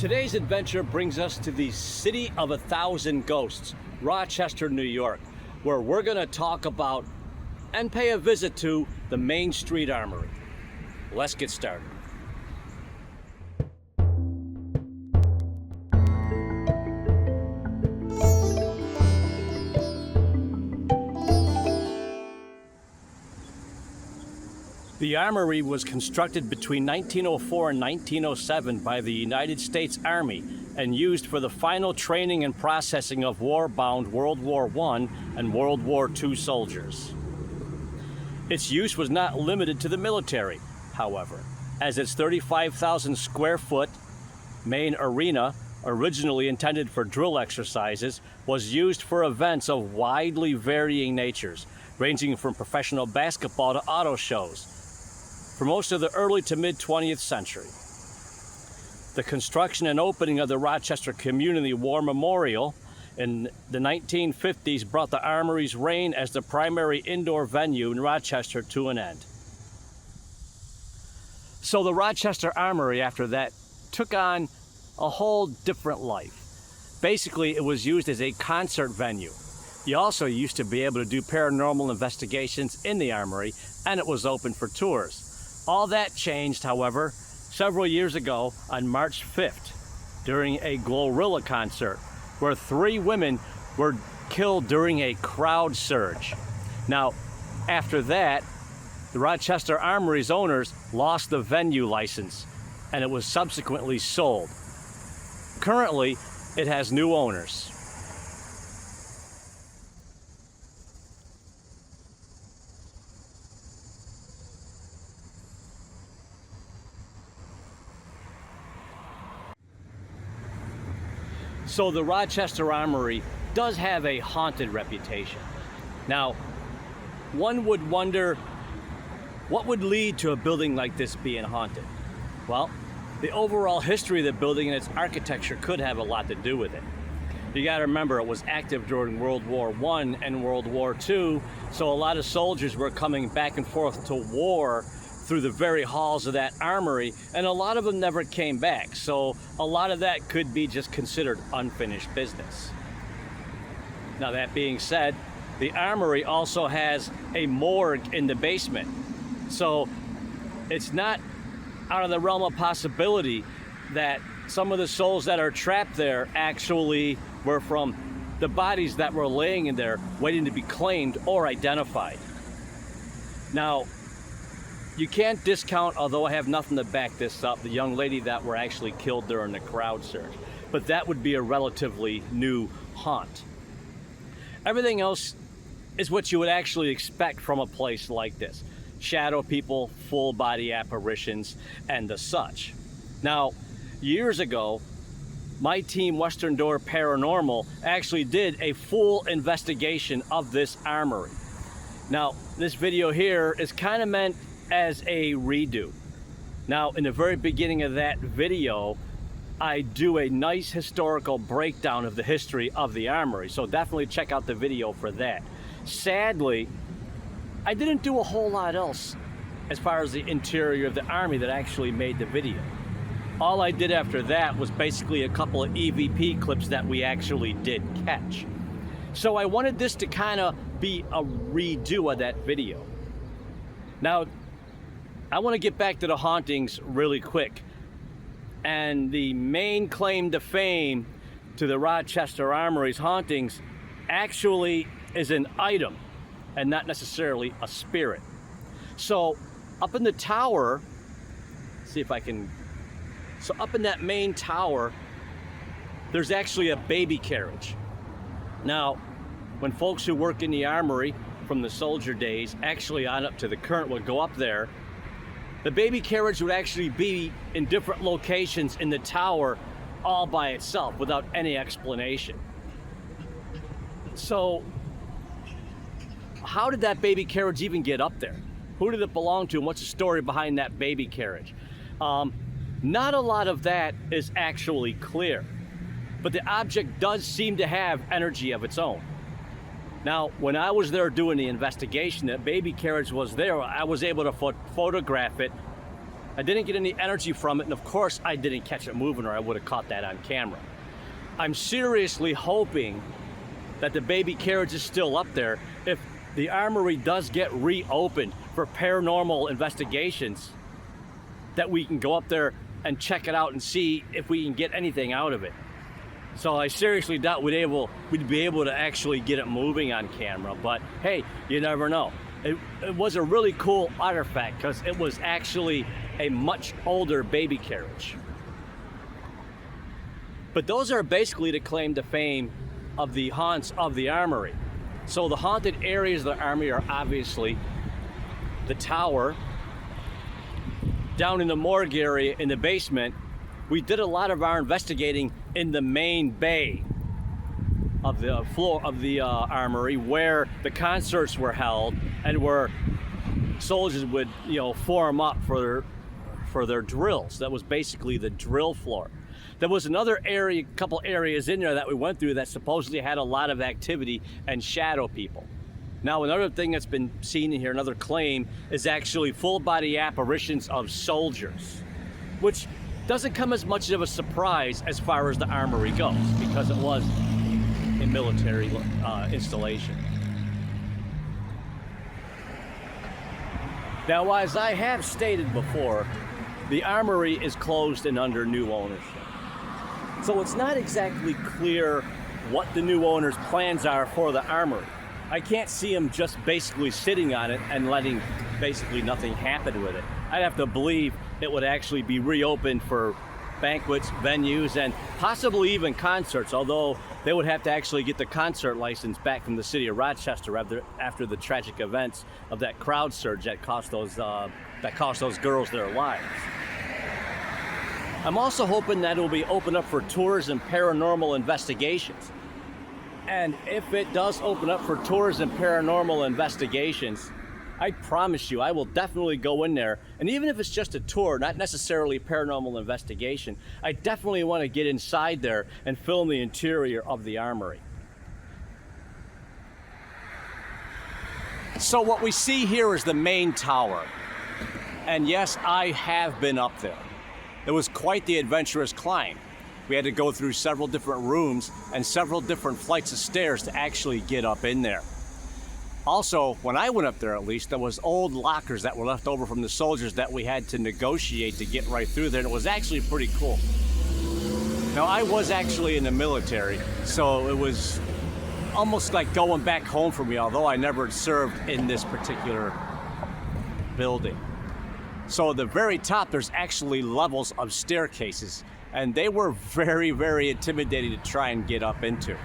Today's adventure brings us to the city of 1,000 ghosts, Rochester, New York, where we're going to talk about and pay a visit to the Main Street Armory. Let's get started. The Armory was constructed between 1904 and 1907 by the United States Army and used for the final training and processing of war-bound World War I and World War II soldiers. Its use was not limited to the military, however, as its 35,000 square foot main arena, originally intended for drill exercises, was used for events of widely varying natures, ranging from professional basketball to auto shows, for most of the early to mid-20th century. The construction and opening of the Rochester Community War Memorial in the 1950s brought the Armory's reign as the primary indoor venue in Rochester to an end. So the Rochester Armory, after that, took on a whole different life. Basically, it was used as a concert venue. You also used to be able to do paranormal investigations in the Armory, and it was open for tours. All that changed, however, several years ago on March 5th during a Glorilla concert where 3 women were killed during a crowd surge. Now, after that, the Rochester Armory's owners lost the venue license and it was subsequently sold. Currently, it has new owners. So the Rochester Armory does have a haunted reputation. Now, one would wonder what would lead to a building like this being haunted? Well, the overall history of the building and its architecture could have a lot to do with it. You gotta remember, it was active during World War I and World War II, so a lot of soldiers were coming back and forth to war through the very halls of that armory, and a lot of them never came back. So a lot of that could be just considered unfinished business. Now, that being said, the armory also has a morgue in the basement. So it's not out of the realm of possibility that some of the souls that are trapped there actually were from the bodies that were laying in there waiting to be claimed or identified. Now, you can't discount, although I have nothing to back this up, the young lady that were actually killed during the crowd surge. But that would be a relatively new haunt. Everything else is what you would actually expect from a place like this. Shadow people, full body apparitions, and the such. Now, years ago, my team, Western Door Paranormal, actually did a full investigation of this armory. Now, this video here is kind of meant as a redo. Now, in the very beginning of that video, I do a nice historical breakdown of the history of the Armory, so definitely check out the video for that. Sadly, I didn't do a whole lot else as far as the interior of the Army that actually made the video. All I did after that was basically a couple of EVP clips that we actually did catch. So I wanted this to kind of be a redo of that video. Now, I want to get back to the hauntings really quick. And the main claim to fame to the Rochester Armory's hauntings actually is an item and not necessarily a spirit. So up in the tower, see if I can, so up in that main tower, there's actually a baby carriage. Now, when folks who work in the Armory from the soldier days, actually on up to the current, would go up there, the baby carriage would actually be in different locations in the tower all by itself without any explanation. So how did that baby carriage even get up there? Who did it belong to and what's the story behind that baby carriage? Not a lot of that is actually clear, but the object does seem to have energy of its own. Now, when I was there doing the investigation, that baby carriage was there. I was able to photograph it I didn't get any energy from it, and of course I didn't catch it moving, or I would have caught that on camera. I'm seriously hoping that the baby carriage is still up there. If the Armory does get reopened for paranormal investigations, that we can go up there and check it out and see if we can get anything out of it. So I seriously doubt we'd be able to actually get it moving on camera, but hey, you never know. It was a really cool artifact because it was actually a much older baby carriage. But those are basically the claim to fame of the haunts of the Armory. So the haunted areas of the Armory are obviously the tower. Down in the morgue area in the basement, we did a lot of our investigating in the main bay of the floor of the Armory, where the concerts were held and where soldiers would, form up for their drills. That was basically the drill floor. There was another area, couple areas in there that we went through that supposedly had a lot of activity and shadow people. Now, another thing that's been seen in here, another claim, is actually full body apparitions of soldiers, which doesn't come as much of a surprise as far as the Armory goes, because it was a military installation. Now, as I have stated before, the Armory is closed and under new ownership. So it's not exactly clear what the new owner's plans are for the Armory. I can't see him just basically sitting on it and letting basically nothing happen with it. I'd have to believe it would actually be reopened for banquets, venues, and possibly even concerts, although they would have to actually get the concert license back from the city of Rochester after the tragic events of that crowd surge that cost those girls their lives. I'm also hoping that it will be open up for tours and paranormal investigations. And if it does open up for tours and paranormal investigations, I promise you, I will definitely go in there. And even if it's just a tour, not necessarily a paranormal investigation, I definitely want to get inside there and film the interior of the Armory. So what we see here is the main tower. And yes, I have been up there. It was quite the adventurous climb. We had to go through several different rooms and several different flights of stairs to actually get up in there. Also, when I went up there at least, there was old lockers that were left over from the soldiers that we had to negotiate to get right through there, and it was actually pretty cool. Now, I was actually in the military, so it was almost like going back home for me, although I never served in this particular building. So at the very top, there's actually levels of staircases, and they were very, very intimidating to try and get up into.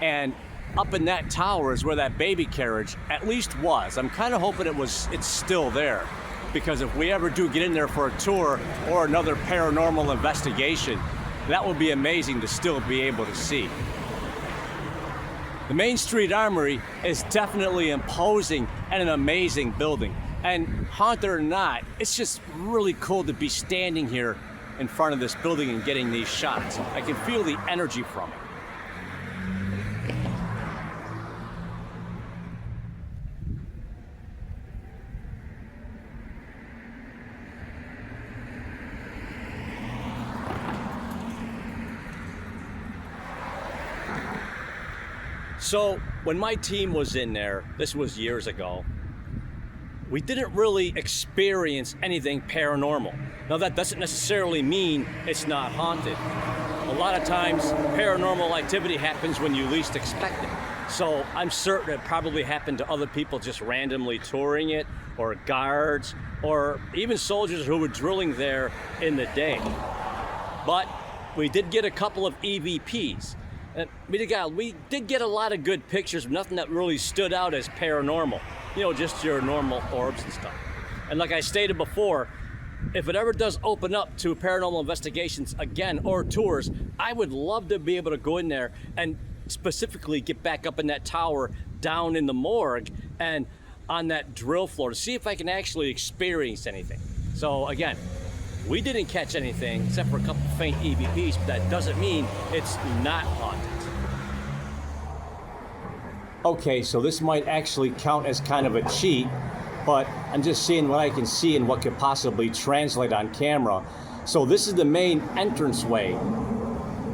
And up in that tower is where that baby carriage at least was. I'm kind of hoping it's still there, because if we ever do get in there for a tour or another paranormal investigation, that would be amazing to still be able to see. The Main Street Armory is definitely imposing and an amazing building. And haunted or not, it's just really cool to be standing here in front of this building and getting these shots. I can feel the energy from it. So when my team was in there, this was years ago, we didn't really experience anything paranormal. Now, that doesn't necessarily mean it's not haunted. A lot of times, paranormal activity happens when you least expect it. So I'm certain it probably happened to other people just randomly touring it, or guards, or even soldiers who were drilling there in the day. But we did get a couple of EVPs. And we did get a lot of good pictures, nothing that really stood out as paranormal. Just your normal orbs and stuff. And like I stated before, if it ever does open up to paranormal investigations again or tours, I would love to be able to go in there and specifically get back up in that tower down in the morgue and on that drill floor to see if I can actually experience anything. So again, we didn't catch anything except for a couple faint EVPs, but that doesn't mean it's not haunted. Okay, so this might actually count as kind of a cheat, but I'm just seeing what I can see and what could possibly translate on camera. So this is the main entranceway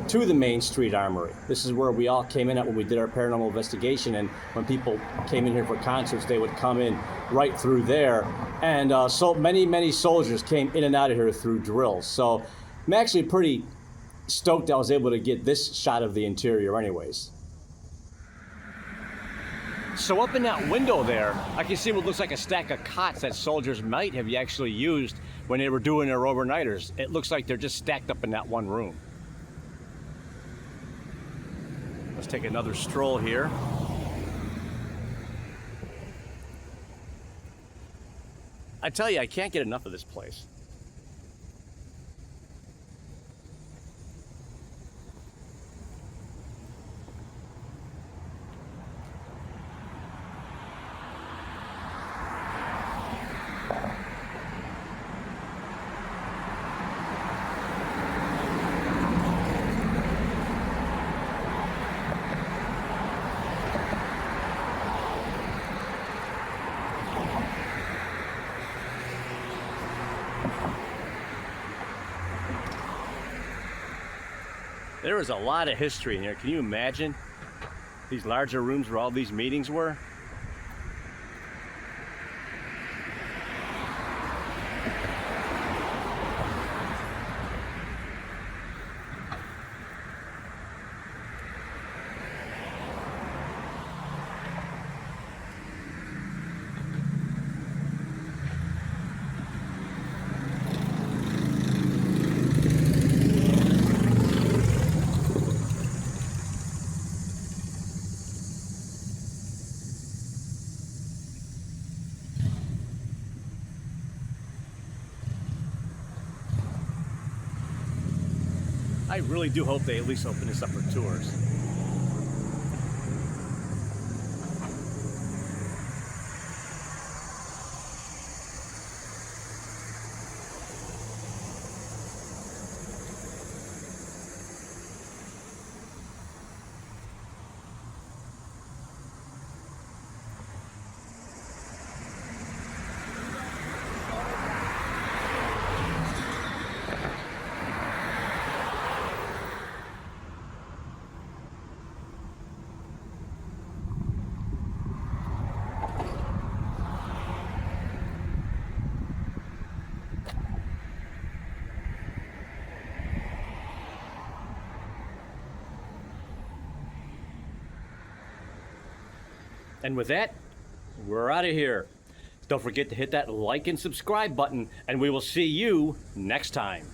to the Main Street Armory. This is where we all came in at when we did our paranormal investigation, and when people came in here for concerts, they would come in right through there. And so many soldiers came in and out of here through drills. So I'm actually pretty stoked I was able to get this shot of the interior anyways. So up in that window there, I can see what looks like a stack of cots that soldiers might have actually used when they were doing their overnighters. It looks like they're just stacked up in that one room. Let's take another stroll here. I tell you, I can't get enough of this place. There is a lot of history in here. Can you imagine these larger rooms where all these meetings were? I really do hope they at least open this up for tours. And with that, we're out of here. Don't forget to hit that like and subscribe button, and we will see you next time.